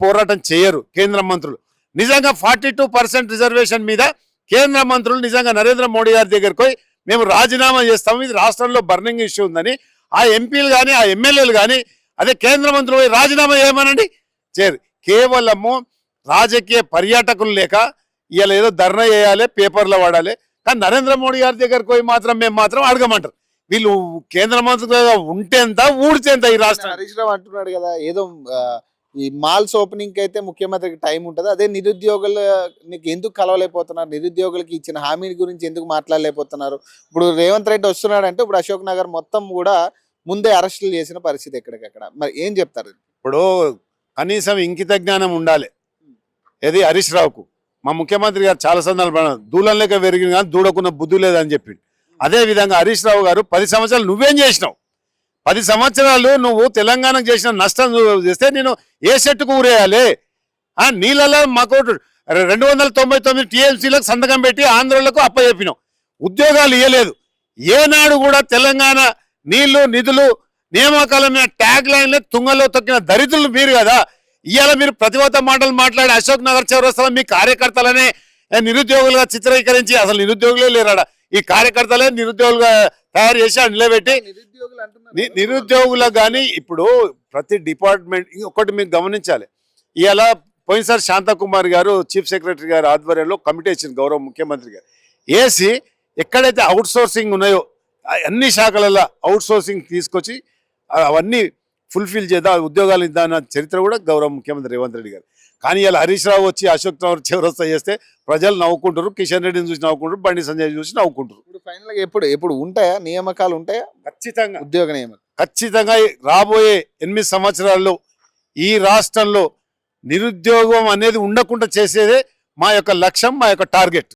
పోరాటం చేయరు కేంద్ర మంత్రులు. నిజంగా 42% రిజర్వేషన్ మీద కేంద్ర మంత్రులు నిజంగా నరేంద్ర మోడీ గారి దగ్గరికి పోయి మేము రాజీనామా చేస్తాము, ఇది రాష్ట్రంలో బర్నింగ్ ఇష్యూ ఉందని ఆ ఎంపీలు కానీ ఆ ఎమ్మెల్యేలు కానీ అదే కేంద్ర మంత్రులు పోయి రాజీనామా చేయమనండి, చేయరు. కేవలము రాజకీయ పర్యాటకులు లేక ఇవాళ ఏదో ధర్నా చేయాలి, పేపర్లో వాడాలి. కానీ నరేంద్ర మోడీ గారి దగ్గరికి పోయి మాత్రం మేము మాత్రం అడగమంటారు. వీళ్ళు కేంద్ర మంత్రులుగా ఉంటేంత ఊడితేంత ఈ రాష్ట్రం. హరీష్ రావు అంటున్నాడు కదా ఏదో ఈ మాల్స్ ఓపెనింగ్ కి అయితే ముఖ్యమంత్రికి టైం ఉంటుంది, అదే నిరుద్యోగులకు ఎందుకు కలవలేకపోతున్నారు, నిరుద్యోగులకి ఇచ్చిన హామీ గురించి ఎందుకు మాట్లాడలేకపోతున్నారు. ఇప్పుడు రేవంత్ రెడ్డి వస్తున్నాడు అంటే ఇప్పుడు అశోక్ నగర్ మొత్తం కూడా ముందే అరెస్టులు చేసిన పరిస్థితి ఎక్కడికక్కడ. మరి ఏం చెప్తారు? ఇప్పుడు కనీసం ఇంకిత జ్ఞానం ఉండాలి ఏది హరీష్ రావుకు. మా ముఖ్యమంత్రి గారు చాలా సందర్భాలు దూలం లేక పెరిగిన కానీ దూడకున్న బుద్ధి లేదని చెప్పిండు. అదే విధంగా హరీష్ రావు గారు 10 సంవత్సరాలు నువ్వేం చేసినావు? 10 సంవత్సరాలు నువ్వు తెలంగాణకు చేసిన నష్టం చేస్తే నేను ఏ సెట్టుకు ఊరేయాలి? నీళ్ళలో మాకు 299 టీఎంసీలకు సంతకం పెట్టి ఆంధ్రలకు అప్పచెప్పినావు, ఉద్యోగాలు ఇవ్వలేదు. ఏనాడు కూడా తెలంగాణ నీళ్లు నిధులు నియామకాల మీద ట్యాగ్ లైన్లే తుంగలో తొక్కిన దరిద్రులు మీరు కదా. ఇవాళ మీరు ప్రతిభత మాటలు మాట్లాడి అశోక్ నగర్ చౌరస్తాలో మీ కార్యకర్తలనే నిరుద్యోగులుగా చిత్రీకరించి అసలు నిరుద్యోగులే లేరాడ, ఈ కార్యకర్తలే నిరుద్యోగులుగా తయారు చేసి నిలబెట్టి నిరుద్యోగులకు కానీ ఇప్పుడు ప్రతి డిపార్ట్మెంట్ ఒకటి మీరు గమనించాలి. ఇవాళ పోయినసారి శాంతకుమార్ గారు చీఫ్ సెక్రటరీ గారు ఆధ్వర్యంలో కమిటీ ఇచ్చింది గౌరవ ముఖ్యమంత్రి గారు. ఏసీ ఎక్కడైతే అవుట్ సోర్సింగ్ ఉన్నాయో అన్ని శాఖలలో అవుట్ సోర్సింగ్ తీసుకొచ్చి అవన్నీ ఫుల్ఫిల్ చేద్దాం, ఉద్యోగాలు ఇద్దామన్న చరిత్ర కూడా గౌరవ ముఖ్యమంత్రి రేవంత్ రెడ్డి గారు. కానీ ఇలా హరీష్ రావు వచ్చి అశోక్ నగర్ చివరస్తా చేస్తే ప్రజలు నవ్వుకుంటారు, కిషన్ రెడ్డిని చూసి నవ్వుకుంటారు, బండి సంజయ్ చూసి నవ్వుకుంటారు. ఇప్పుడు ఫైనల్ గా ఎప్పుడు ఉంటాయా నియామకాలు? ఉంటాయా? ఖచ్చితంగా ఉద్యోగ నియామకాలు ఖచ్చితంగా రాబోయే 8 సంవత్సరాల్లో ఈ రాష్ట్రంలో నిరుద్యోగం అనేది ఉండకుండా చేసేదే మా యొక్క లక్ష్యం, మా యొక్క టార్గెట్.